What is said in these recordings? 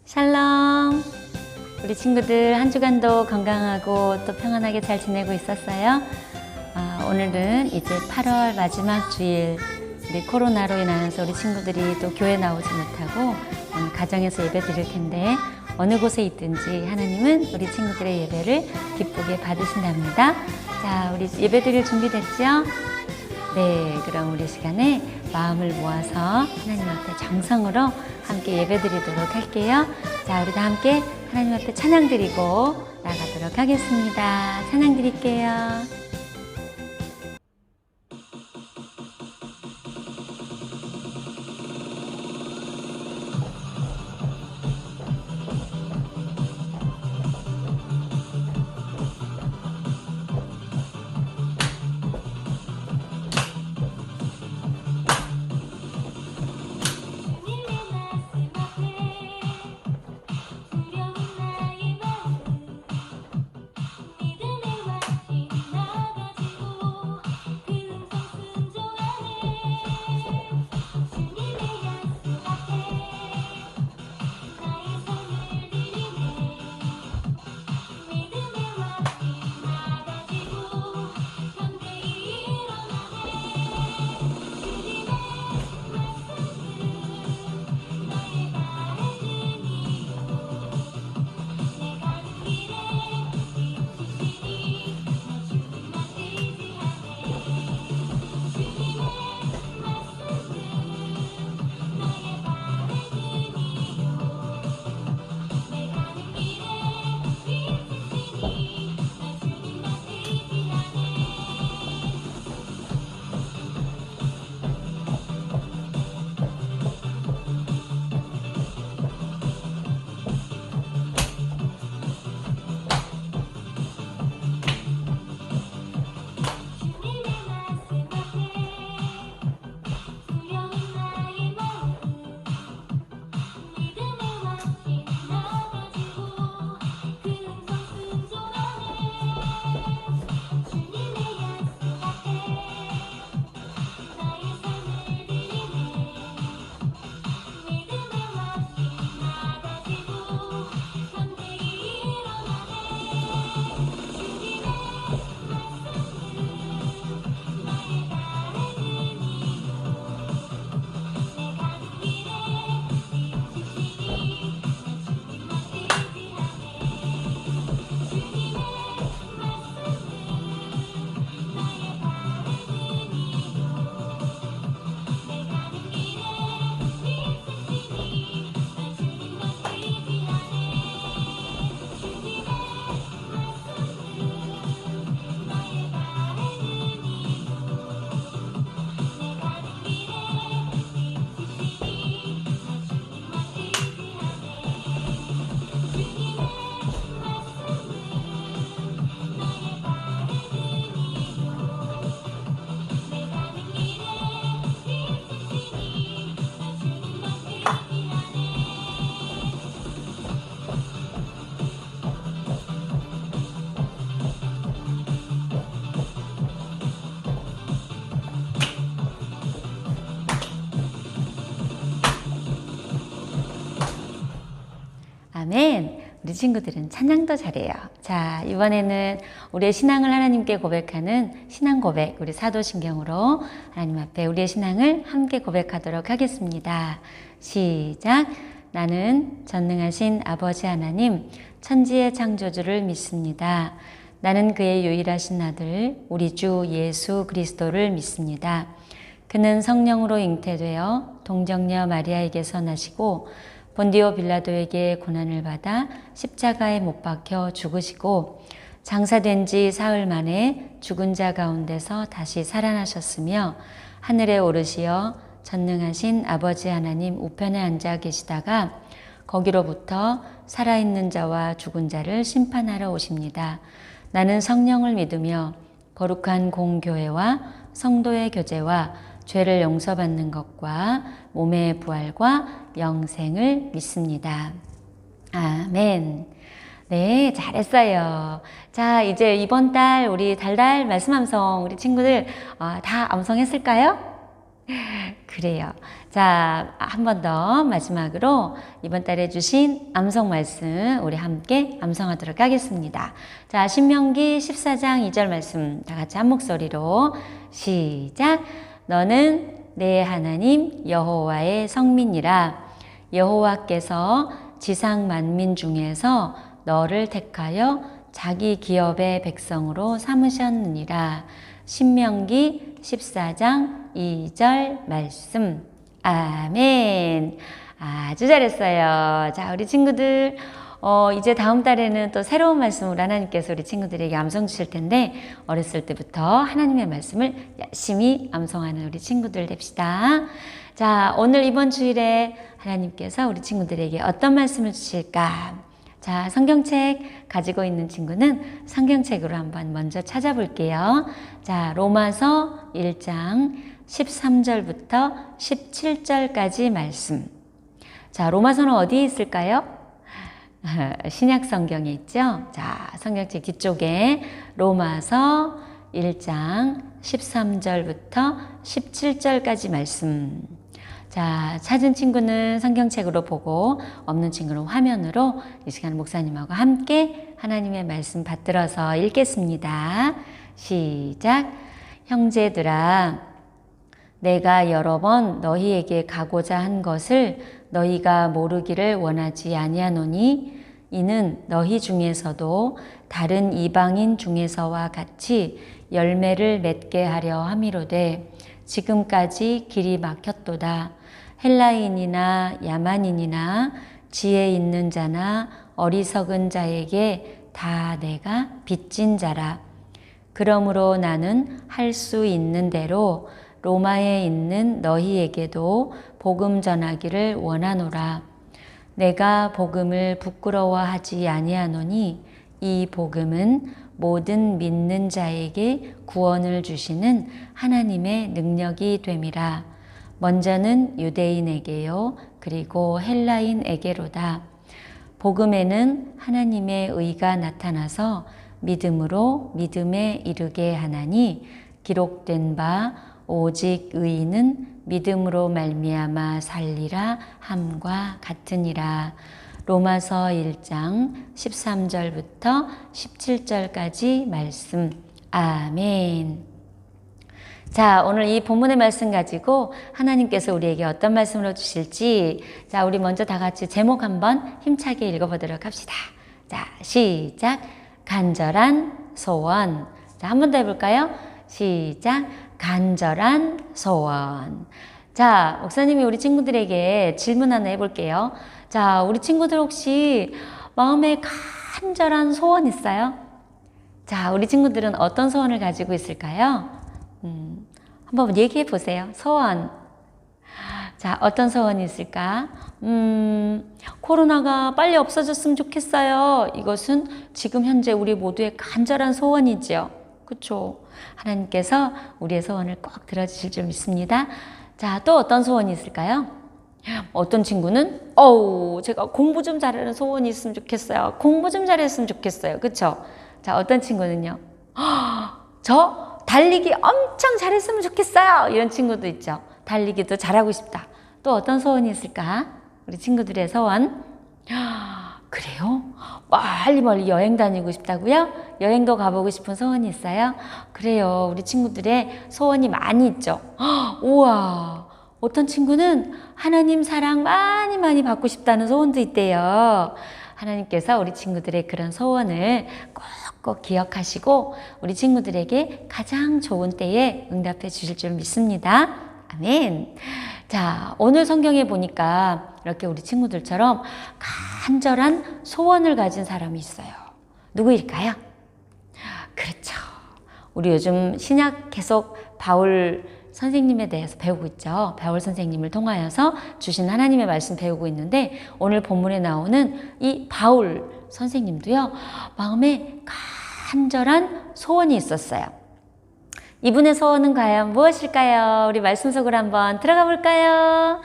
샬롬! 우리 친구들 한 주간도 건강하고 또 평안하게 잘 지내고 있었어요? 오늘은 이제 8월 마지막 주일, 우리 코로나로 인하여서 우리 친구들이 또 교회 나오지 못하고 가정에서 예배 드릴 텐데 어느 곳에 있든지 하나님은 우리 친구들의 예배를 기쁘게 받으신답니다. 자, 우리 예배 드릴 준비 됐죠? 네, 그럼 우리 시간에 마음을 모아서 하나님 앞에 정성으로 함께 예배 드리도록 할게요. 자, 우리 다 함께 하나님 앞에 찬양 드리고 나가도록 하겠습니다. 찬양 드릴게요. 아멘. 우리 친구들은 찬양도 잘해요. 자, 이번에는 우리의 신앙을 하나님께 고백하는 신앙 고백, 우리 사도신경으로 하나님 앞에 우리의 신앙을 함께 고백하도록 하겠습니다. 시작. 나는 전능하신 아버지 하나님, 천지의 창조주를 믿습니다. 나는 그의 유일하신 아들, 우리 주 예수 그리스도를 믿습니다. 그는 성령으로 잉태되어 동정녀 마리아에게서 나시고 본디오 빌라도에게 고난을 받아 십자가에 못 박혀 죽으시고 장사된 지 사흘 만에 죽은 자 가운데서 다시 살아나셨으며 하늘에 오르시어 전능하신 아버지 하나님 우편에 앉아 계시다가 거기로부터 살아있는 자와 죽은 자를 심판하러 오십니다. 나는 성령을 믿으며 거룩한 공교회와 성도의 교제와 죄를 용서받는 것과 몸의 부활과 영생을 믿습니다. 아멘. 네, 잘했어요. 자, 이제 이번 달 우리 달달 말씀 암송 우리 친구들 다 암송했을까요? 그래요. 자, 한 번 더 마지막으로 이번 달에 주신 암송 말씀 우리 함께 암송하도록 하겠습니다. 자, 신명기 14장 2절 말씀 다 같이 한 목소리로 시작. 너는 내 하나님 여호와의 성민이라. 여호와께서 지상 만민 중에서 너를 택하여 자기 기업의 백성으로 삼으셨느니라. 신명기 14장 2절 말씀. 아멘. 아주 잘했어요. 자, 우리 친구들 이제 다음 달에는 또 새로운 말씀으로 하나님께서 우리 친구들에게 암송 주실 텐데 어렸을 때부터 하나님의 말씀을 열심히 암송하는 우리 친구들 됩시다. 자, 오늘 이번 주일에 하나님께서 우리 친구들에게 어떤 말씀을 주실까? 자, 성경책 가지고 있는 친구는 성경책으로 한번 먼저 찾아볼게요. 자, 로마서 1장 13절부터 17절까지 말씀. 자, 로마서는 어디에 있을까요? 신약 성경에 있죠. 자, 성경책 뒤쪽에 로마서 1장 13절부터 17절까지 말씀. 자, 찾은 친구는 성경책으로 보고 없는 친구는 화면으로 이 시간 목사님하고 함께 하나님의 말씀 받들어서 읽겠습니다. 시작. 형제들아, 내가 여러 번 너희에게 가고자 한 것을 너희가 모르기를 원하지 아니하노니 이는 너희 중에서도 다른 이방인 중에서와 같이 열매를 맺게 하려 함이로되 지금까지 길이 막혔도다. 헬라인이나 야만인이나 지혜 있는 자나 어리석은 자에게 다 내가 빚진 자라. 그러므로 나는 할 수 있는 대로 로마에 있는 너희에게도 복음 전하기를 원하노라. 내가 복음을 부끄러워하지 아니하노니 이 복음은 모든 믿는 자에게 구원을 주시는 하나님의 능력이 됨이라. 먼저는 유대인에게요, 그리고 헬라인에게로다. 복음에는 하나님의 의가 나타나서 믿음으로 믿음에 이르게 하나니 기록된 바 오직 의인은 믿음으로 말미암아 살리라 함과 같으니라. 로마서 1장 13절부터 17절까지 말씀. 아멘. 자, 오늘 이 본문의 말씀 가지고 하나님께서 우리에게 어떤 말씀을 주실지, 자, 우리 먼저 다 같이 제목 한번 힘차게 읽어보도록 합시다. 자, 시작. 간절한 소원. 자, 한 번 더 해볼까요? 시작. 간절한 소원. 자, 목사님이 우리 친구들에게 질문 하나 해볼게요. 자, 우리 친구들 혹시 마음에 간절한 소원 있어요? 자, 우리 친구들은 어떤 소원을 가지고 있을까요? 한번 얘기해 보세요. 소원. 자, 어떤 소원이 있을까? 코로나가 빨리 없어졌으면 좋겠어요. 이것은 지금 현재 우리 모두의 간절한 소원이죠. 그렇죠? 하나님께서 우리의 소원을 꼭 들어주실 줄 믿습니다. 자, 또 어떤 소원이 있을까요? 어떤 친구는 제가 공부 좀 잘하는 소원이 있으면 좋겠어요. 공부 좀 잘했으면 좋겠어요. 그렇죠? 자, 어떤 친구는요? 저 달리기 엄청 잘했으면 좋겠어요. 이런 친구도 있죠. 달리기도 잘하고 싶다. 또 어떤 소원이 있을까? 우리 친구들의 소원. 그래요? 멀리 여행 다니고 싶다고요? 여행도 가보고 싶은 소원이 있어요? 그래요. 우리 친구들의 소원이 많이 있죠. 우와, 어떤 친구는 하나님 사랑 많이 받고 싶다는 소원도 있대요. 하나님께서 우리 친구들의 그런 소원을 꼭 기억하시고 우리 친구들에게 가장 좋은 때에 응답해 주실 줄 믿습니다. 아멘. 자, 오늘 성경에 보니까 이렇게 우리 친구들처럼 간절한 소원을 가진 사람이 있어요. 누구일까요? 그렇죠. 우리 요즘 신약 계속 바울 선생님에 대해서 배우고 있죠. 바울 선생님을 통하여서 주신 하나님의 말씀 배우고 있는데 오늘 본문에 나오는 이 바울 선생님도요. 마음에 간절한 소원이 있었어요. 이분의 소원은 과연 무엇일까요? 우리 말씀 속으로 한번 들어가 볼까요?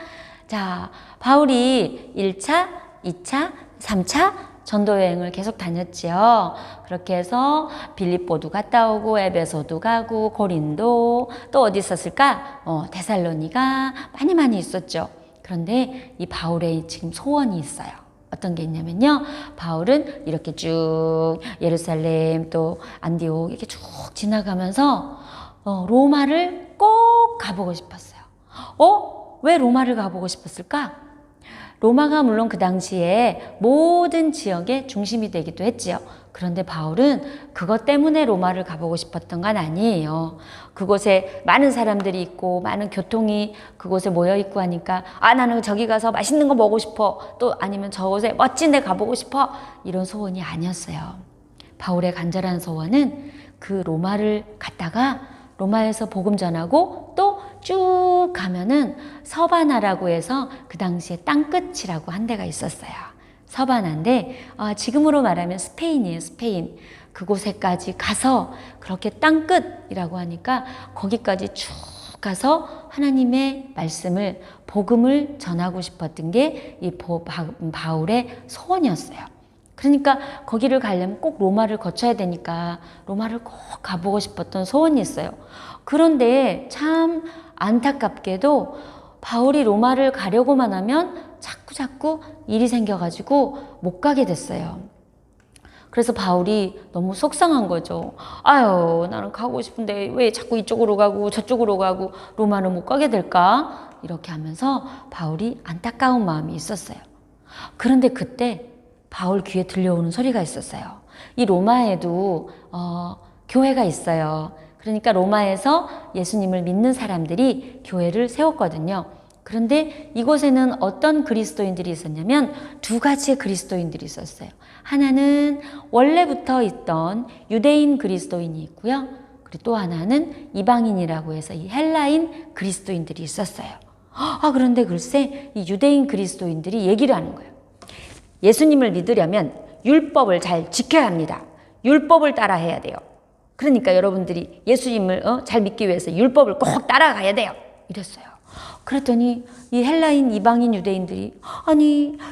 자, 바울이 1차, 2차, 3차 전도 여행을 계속 다녔지요. 그렇게 해서 빌립보도 갔다 오고 에베소도 가고 고린도 또 어디 있었을까? 데살로니가 많이 있었죠. 그런데 이 바울의 지금 소원이 있어요. 어떤 게 있냐면요. 바울은 이렇게 쭉 예루살렘 또 안디옥 이렇게 쭉 지나가면서 로마를 꼭 가보고 싶었어요. 왜 로마를 가보고 싶었을까? 로마가 물론 그 당시에 모든 지역의 중심이 되기도 했지요. 그런데 바울은 그것 때문에 로마를 가보고 싶었던 건 아니에요. 그곳에 많은 사람들이 있고 많은 교통이 그곳에 모여 있고 하니까 나는 저기 가서 맛있는 거 먹고 싶어. 또 아니면 저곳에 멋진 데 가보고 싶어. 이런 소원이 아니었어요. 바울의 간절한 소원은 그 로마를 갔다가 로마에서 복음 전하고 또 쭉 가면은 서바나라고 해서 그 당시에 땅끝이라고 한 데가 있었어요. 서바나인데 지금으로 말하면 스페인이에요. 스페인. 그곳에까지 가서 그렇게 땅끝이라고 하니까 거기까지 쭉 가서 하나님의 말씀을 복음을 전하고 싶었던 게 이 바울의 소원이었어요. 그러니까 거기를 가려면 꼭 로마를 거쳐야 되니까 로마를 꼭 가보고 싶었던 소원이 있어요. 그런데 참 안타깝게도 바울이 로마를 가려고만 하면 자꾸 일이 생겨가지고 못 가게 됐어요. 그래서 바울이 너무 속상한 거죠. 나는 가고 싶은데 왜 자꾸 이쪽으로 가고 저쪽으로 가고 로마를 못 가게 될까? 이렇게 하면서 바울이 안타까운 마음이 있었어요. 그런데 그때 바울 귀에 들려오는 소리가 있었어요. 이 로마에도 교회가 있어요. 그러니까 로마에서 예수님을 믿는 사람들이 교회를 세웠거든요. 그런데 이곳에는 어떤 그리스도인들이 있었냐면 두 가지의 그리스도인들이 있었어요. 하나는 원래부터 있던 유대인 그리스도인이 있고요. 그리고 또 하나는 이방인이라고 해서 이 헬라인 그리스도인들이 있었어요. 그런데 글쎄 이 유대인 그리스도인들이 얘기를 하는 거예요. 예수님을 믿으려면 율법을 잘 지켜야 합니다. 율법을 따라해야 돼요. 그러니까 여러분들이 예수님을 잘 믿기 위해서 율법을 꼭 따라가야 돼요. 이랬어요. 그랬더니 이 헬라인 이방인 유대인들이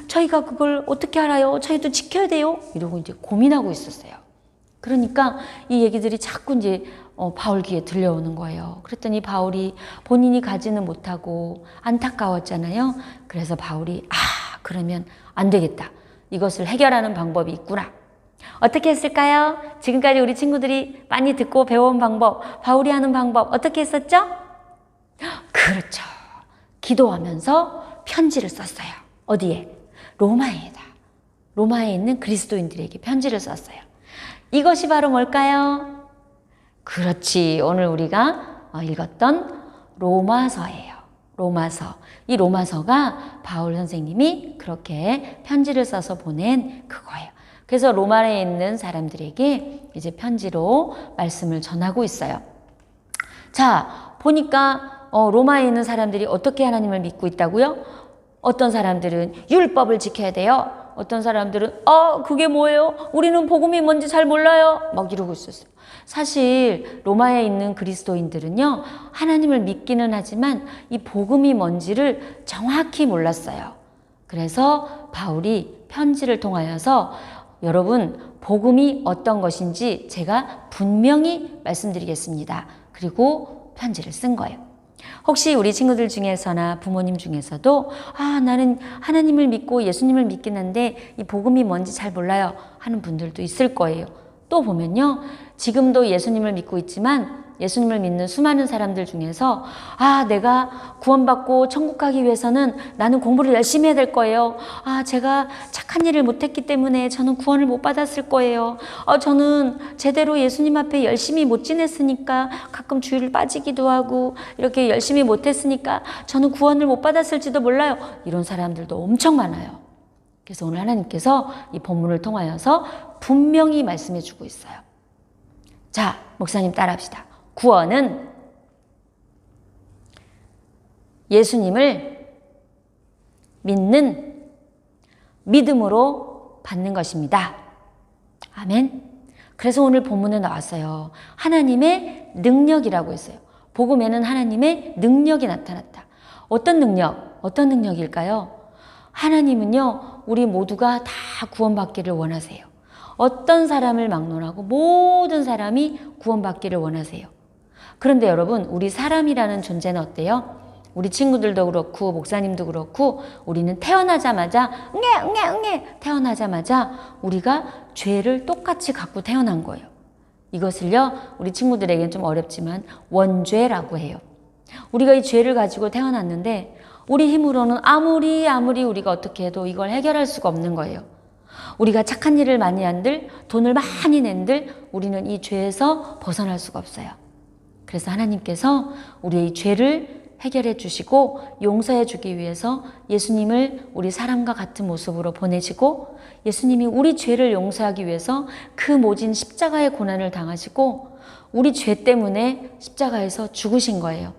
저희가 그걸 어떻게 알아요? 저희도 지켜야 돼요. 이러고 이제 고민하고 있었어요. 그러니까 이 얘기들이 자꾸 이제 바울 귀에 들려오는 거예요. 그랬더니 바울이 본인이 가지는 못하고 안타까웠잖아요. 그래서 바울이 그러면 안 되겠다. 이것을 해결하는 방법이 있구나. 어떻게 했을까요? 지금까지 우리 친구들이 많이 듣고 배워온 방법, 바울이 하는 방법 어떻게 했었죠? 그렇죠. 기도하면서 편지를 썼어요. 어디에? 로마에다. 로마에 있는 그리스도인들에게 편지를 썼어요. 이것이 바로 뭘까요? 그렇지. 오늘 우리가 읽었던 로마서예요. 로마서. 이 로마서가 바울 선생님이 그렇게 편지를 써서 보낸 그거예요. 그래서 로마에 있는 사람들에게 이제 편지로 말씀을 전하고 있어요. 자, 보니까 로마에 있는 사람들이 어떻게 하나님을 믿고 있다고요? 어떤 사람들은 율법을 지켜야 돼요. 어떤 사람들은 그게 뭐예요? 우리는 복음이 뭔지 잘 몰라요. 막 이러고 있었어요. 사실 로마에 있는 그리스도인들은요, 하나님을 믿기는 하지만 이 복음이 뭔지를 정확히 몰랐어요. 그래서 바울이 편지를 통하여서 여러분, 복음이 어떤 것인지 제가 분명히 말씀드리겠습니다. 그리고 편지를 쓴 거예요. 혹시 우리 친구들 중에서나 부모님 중에서도 나는 하나님을 믿고 예수님을 믿긴 한데 이 복음이 뭔지 잘 몰라요 하는 분들도 있을 거예요. 또 보면요, 지금도 예수님을 믿고 있지만 예수님을 믿는 수많은 사람들 중에서 내가 구원받고 천국 가기 위해서는 나는 공부를 열심히 해야 될 거예요. 제가 착한 일을 못했기 때문에 저는 구원을 못 받았을 거예요. 저는 제대로 예수님 앞에 열심히 못 지냈으니까 가끔 주일을 빠지기도 하고 이렇게 열심히 못했으니까 저는 구원을 못 받았을지도 몰라요. 이런 사람들도 엄청 많아요. 그래서 오늘 하나님께서 이 본문을 통하여서 분명히 말씀해 주고 있어요. 자, 목사님 따라합시다. 구원은 예수님을 믿는 믿음으로 받는 것입니다. 아멘. 그래서 오늘 본문에 나왔어요. 하나님의 능력이라고 했어요. 복음에는 하나님의 능력이 나타났다. 어떤 능력? 어떤 능력일까요? 하나님은요, 우리 모두가 다 구원받기를 원하세요. 어떤 사람을 막론하고 모든 사람이 구원받기를 원하세요. 그런데 여러분, 우리 사람이라는 존재는 어때요? 우리 친구들도 그렇고 목사님도 그렇고 우리는 태어나자마자 태어나자마자 우리가 죄를 똑같이 갖고 태어난 거예요. 이것을요, 우리 친구들에게는 좀 어렵지만 원죄라고 해요. 우리가 이 죄를 가지고 태어났는데 우리 힘으로는 아무리 우리가 어떻게 해도 이걸 해결할 수가 없는 거예요. 우리가 착한 일을 많이 한들, 돈을 많이 낸들 우리는 이 죄에서 벗어날 수가 없어요. 그래서 하나님께서 우리의 죄를 해결해 주시고 용서해 주기 위해서 예수님을 우리 사람과 같은 모습으로 보내시고, 예수님이 우리 죄를 용서하기 위해서 그 모진 십자가의 고난을 당하시고 우리 죄 때문에 십자가에서 죽으신 거예요.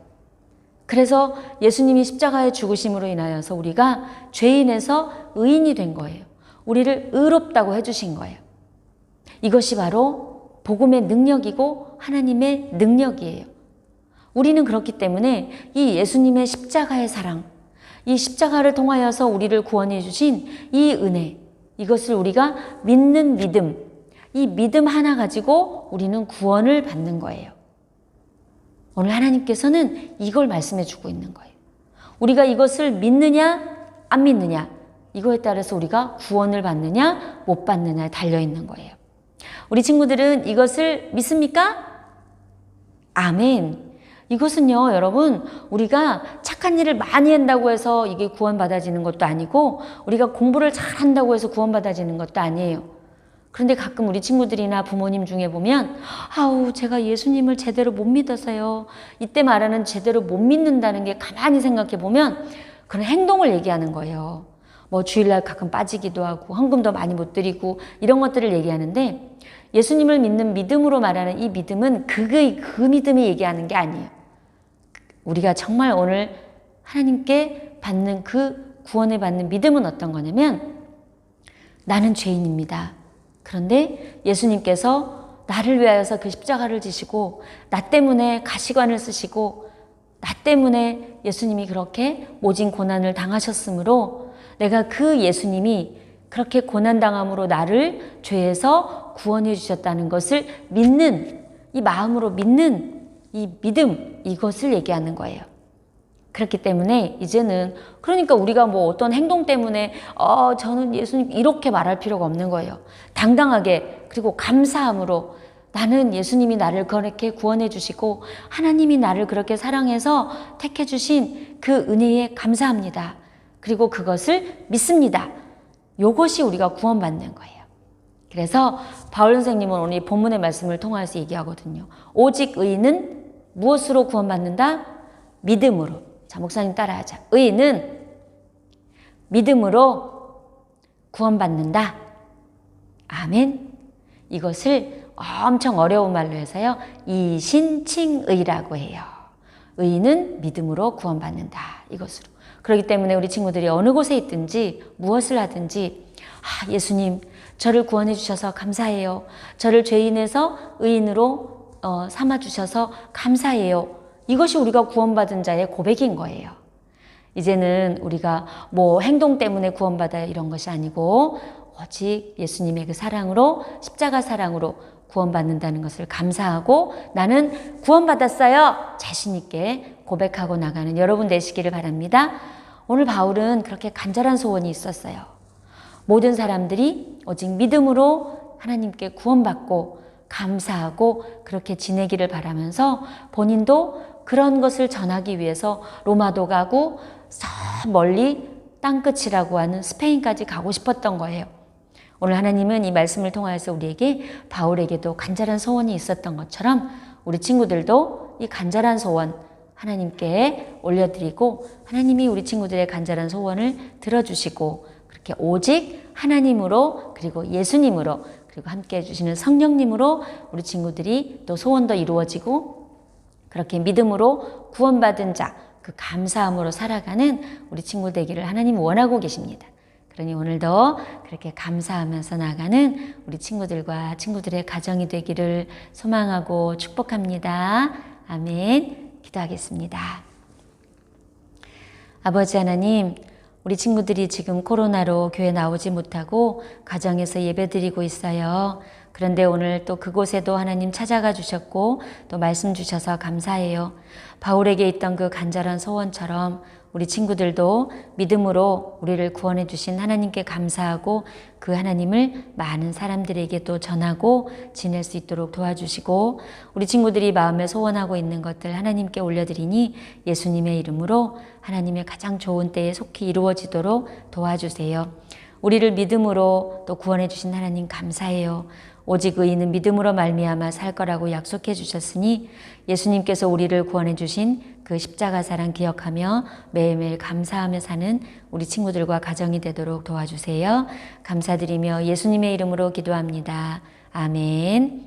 그래서 예수님이 십자가의 죽으심으로 인하여서 우리가 죄인에서 의인이 된 거예요. 우리를 의롭다고 해주신 거예요. 이것이 바로 복음의 능력이고 하나님의 능력이에요. 우리는 그렇기 때문에 이 예수님의 십자가의 사랑, 이 십자가를 통하여서 우리를 구원해 주신 이 은혜, 이것을 우리가 믿는 믿음, 이 믿음 하나 가지고 우리는 구원을 받는 거예요. 오늘 하나님께서는 이걸 말씀해 주고 있는 거예요. 우리가 이것을 믿느냐 안 믿느냐, 이거에 따라서 우리가 구원을 받느냐 못 받느냐에 달려 있는 거예요. 우리 친구들은 이것을 믿습니까? 아멘. 이것은요, 여러분, 우리가 착한 일을 많이 한다고 해서 이게 구원받아지는 것도 아니고 우리가 공부를 잘한다고 해서 구원받아지는 것도 아니에요. 그런데 가끔 우리 친구들이나 부모님 중에 보면 제가 예수님을 제대로 못 믿어서요. 이때 말하는 제대로 못 믿는다는 게 가만히 생각해 보면 그런 행동을 얘기하는 거예요. 뭐 주일날 가끔 빠지기도 하고 헌금도 많이 못 드리고 이런 것들을 얘기하는데, 예수님을 믿는 믿음으로 말하는 이 믿음은 그 믿음이 얘기하는 게 아니에요. 우리가 정말 오늘 하나님께 받는 그 구원을 받는 믿음은 어떤 거냐면, 나는 죄인입니다. 그런데 예수님께서 나를 위하여서 그 십자가를 지시고 나 때문에 가시관을 쓰시고 나 때문에 예수님이 그렇게 모진 고난을 당하셨으므로 내가 그 예수님이 그렇게 고난당함으로 나를 죄에서 구원해 주셨다는 것을 믿는, 이 마음으로 믿는 이 믿음, 이것을 얘기하는 거예요. 그렇기 때문에 이제는, 그러니까 우리가 뭐 어떤 행동 때문에 저는 예수님 이렇게 말할 필요가 없는 거예요. 당당하게, 그리고 감사함으로 나는 예수님이 나를 그렇게 구원해 주시고 하나님이 나를 그렇게 사랑해서 택해 주신 그 은혜에 감사합니다. 그리고 그것을 믿습니다. 이것이 우리가 구원받는 거예요. 그래서 바울 선생님은 오늘 이 본문의 말씀을 통해서 얘기하거든요. 오직 의인은 무엇으로 구원받는다? 믿음으로. 자, 목사님 따라하자. 의인은 믿음으로 구원받는다. 아멘. 이것을 엄청 어려운 말로 해서요, 이신칭의라고 해요. 의인은 믿음으로 구원받는다. 이것으로. 그렇기 때문에 우리 친구들이 어느 곳에 있든지 무엇을 하든지 예수님 저를 구원해 주셔서 감사해요. 저를 죄인에서 의인으로 삼아주셔서 감사해요. 이것이 우리가 구원받은 자의 고백인 거예요. 이제는 우리가 뭐 행동 때문에 구원받아요 이런 것이 아니고 오직 예수님의 그 사랑으로, 십자가 사랑으로 구원받는다는 것을 감사하고 나는 구원받았어요 자신 있게 고백하고 나가는 여러분 되시기를 바랍니다. 오늘 바울은 그렇게 간절한 소원이 있었어요. 모든 사람들이 오직 믿음으로 하나님께 구원받고 감사하고 그렇게 지내기를 바라면서 본인도 그런 것을 전하기 위해서 로마도 가고 저 멀리 땅끝이라고 하는 스페인까지 가고 싶었던 거예요. 오늘 하나님은 이 말씀을 통하여서 우리에게 바울에게도 간절한 소원이 있었던 것처럼 우리 친구들도 이 간절한 소원 하나님께 올려드리고 하나님이 우리 친구들의 간절한 소원을 들어주시고 그렇게 오직 하나님으로 그리고 예수님으로 그리고 함께 해주시는 성령님으로 우리 친구들이 또 소원도 이루어지고 그렇게 믿음으로 구원받은 자, 그 감사함으로 살아가는 우리 친구 되기를 하나님 원하고 계십니다. 그러니 오늘도 그렇게 감사하면서 나가는 우리 친구들과 친구들의 가정이 되기를 소망하고 축복합니다. 아멘. 기도하겠습니다. 아버지 하나님, 우리 친구들이 지금 코로나로 교회 나오지 못하고 가정에서 예배드리고 있어요. 그런데 오늘 또 그곳에도 하나님 찾아가 주셨고 또 말씀 주셔서 감사해요. 바울에게 있던 그 간절한 소원처럼 우리 친구들도 믿음으로 우리를 구원해 주신 하나님께 감사하고 그 하나님을 많은 사람들에게 또 전하고 지낼 수 있도록 도와주시고 우리 친구들이 마음에 소원하고 있는 것들 하나님께 올려드리니 예수님의 이름으로 하나님의 가장 좋은 때에 속히 이루어지도록 도와주세요. 우리를 믿음으로 또 구원해 주신 하나님 감사해요. 오직 의인은 믿음으로 말미암아 살 거라고 약속해 주셨으니 예수님께서 우리를 구원해 주신 그 십자가 사랑 기억하며 매일매일 감사하며 사는 우리 친구들과 가정이 되도록 도와주세요. 감사드리며 예수님의 이름으로 기도합니다. 아멘.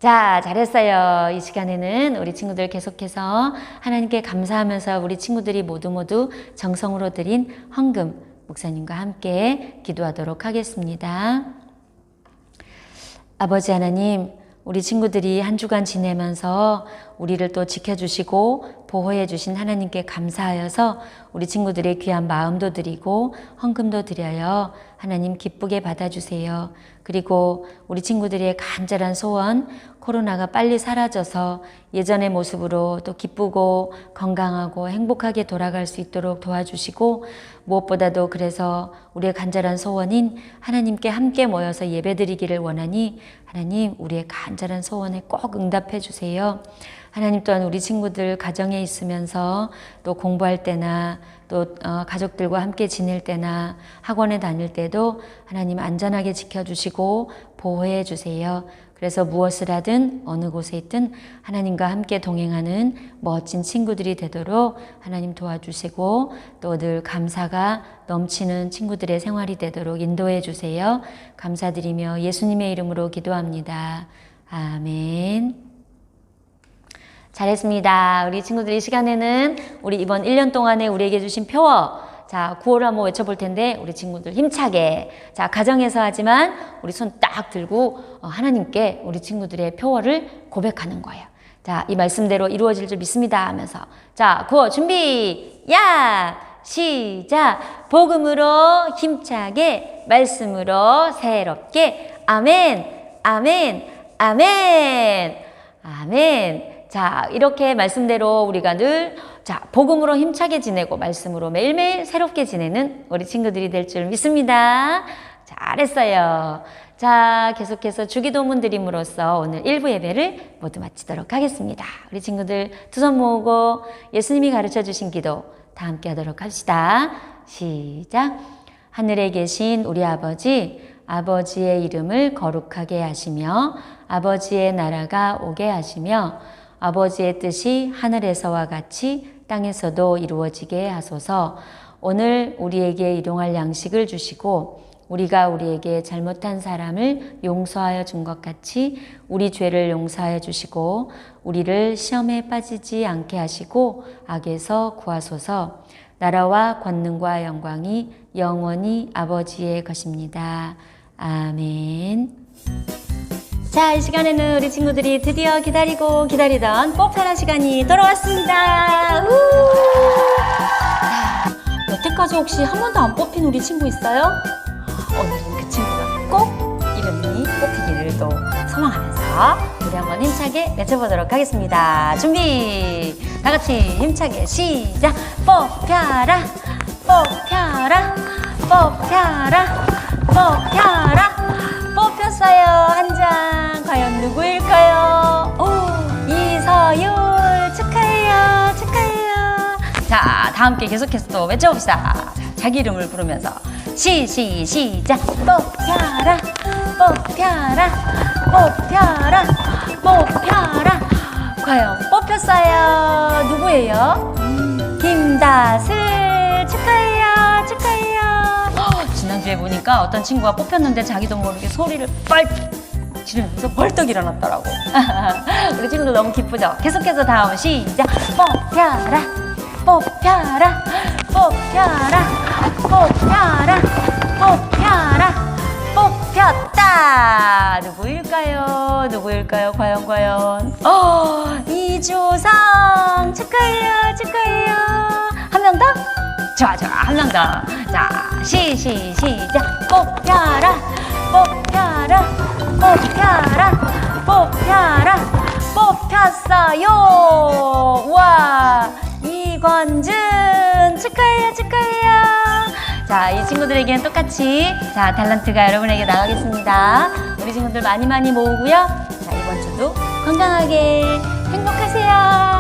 자, 잘했어요. 이 시간에는 우리 친구들 계속해서 하나님께 감사하면서 우리 친구들이 모두 정성으로 드린 헌금 목사님과 함께 기도하도록 하겠습니다. 아버지 하나님, 우리 친구들이 한 주간 지내면서 우리를 또 지켜주시고 보호해 주신 하나님께 감사하여서 우리 친구들의 귀한 마음도 드리고 헌금도 드려요. 하나님 기쁘게 받아주세요. 그리고 우리 친구들의 간절한 소원, 코로나가 빨리 사라져서 예전의 모습으로 또 기쁘고 건강하고 행복하게 돌아갈 수 있도록 도와주시고 무엇보다도 그래서 우리의 간절한 소원인 하나님께 함께 모여서 예배드리기를 원하니 하나님 우리의 간절한 소원에 꼭 응답해 주세요. 하나님 또한 우리 친구들 가정에 있으면서 또 공부할 때나 또 가족들과 함께 지낼 때나 학원에 다닐 때도 하나님 안전하게 지켜주시고 보호해 주세요. 그래서 무엇을 하든 어느 곳에 있든 하나님과 함께 동행하는 멋진 친구들이 되도록 하나님 도와주시고 또 늘 감사가 넘치는 친구들의 생활이 되도록 인도해 주세요. 감사드리며 예수님의 이름으로 기도합니다. 아멘. 잘했습니다. 우리 친구들이 이 시간에는 우리 이번 1년 동안에 우리에게 주신 표어 자, 구호를 한번 외쳐볼 텐데 우리 친구들 힘차게 자 가정에서 하지만 우리 손 딱 들고 하나님께 우리 친구들의 표어를 고백하는 거예요. 자, 이 말씀대로 이루어질 줄 믿습니다 하면서 자 구호 준비 야 시작 복음으로 힘차게 말씀으로 새롭게 아멘 아멘 아멘 아멘. 자, 이렇게 말씀대로 우리가 늘 자, 복음으로 힘차게 지내고 말씀으로 매일매일 새롭게 지내는 우리 친구들이 될 줄 믿습니다. 잘했어요. 자, 계속해서 주기도문 드림으로써 오늘 1부 예배를 모두 마치도록 하겠습니다. 우리 친구들 두 손 모으고 예수님이 가르쳐 주신 기도 다 함께 하도록 합시다. 시작. 하늘에 계신 우리 아버지, 아버지의 이름을 거룩하게 하시며 아버지의 나라가 오게 하시며 아버지의 뜻이 하늘에서와 같이 땅에서도 이루어지게 하소서. 오늘 우리에게 일용할 양식을 주시고 우리가 우리에게 잘못한 사람을 용서하여 준 것 같이 우리 죄를 용서하여 주시고 우리를 시험에 빠지지 않게 하시고 악에서 구하소서. 나라와 권능과 영광이 영원히 아버지의 것입니다. 아멘. 자, 이 시간에는 우리 친구들이 드디어 기다리고 기다리던 뽑편한 시간이 돌아왔습니다. 자, 여태까지 혹시 한 번도 안 뽑힌 우리 친구 있어요? 오늘은 그 친구가 꼭 이름이 뽑히기를 또 소망하면서 우리 한번 힘차게 외쳐보도록 하겠습니다. 준비! 다 같이 힘차게 시작! 뽑혀라! 뽑혀라! 뽑혀라! 뽑혀라! 뽑혔어요. 한 장. 과연 누구일까요? 오, 이서율. 축하해요. 축하해요. 자, 다 함께 계속해서 또 외쳐봅시다. 자, 자기 이름을 부르면서 시작. 뽑혀라. 뽑혀라. 뽑혀라. 뽑혀라. 과연 뽑혔어요. 누구예요? 김다슬. 축하해요. 축하해요. 지난주에 보니까 어떤 친구가 뽑혔는데 자기도 모르게 소리를 뻘 지르면서 벌떡 일어났더라고. 우리 친구들 너무 기쁘죠? 계속해서 다음 시작. 뽑혀라 뽑혀라 뽑혀라 뽑혀라 뽑혀라 뽑혔다. 누구일까요? 누구일까요? 과연 이주성 축하해요. 축하해요. 한 명 더? 좋아, 좋아. 한 명 더. 자, 시작. 뽑혀라, 뽑혀라, 뽑혀라, 뽑혀라, 뽑혔어요. 와, 이권준 축하해요, 축하해요. 자, 이 친구들에게는 똑같이 자, 탤런트가 여러분에게 나가겠습니다. 우리 친구들 많이 모으고요. 자, 이번 주도 건강하게 행복하세요.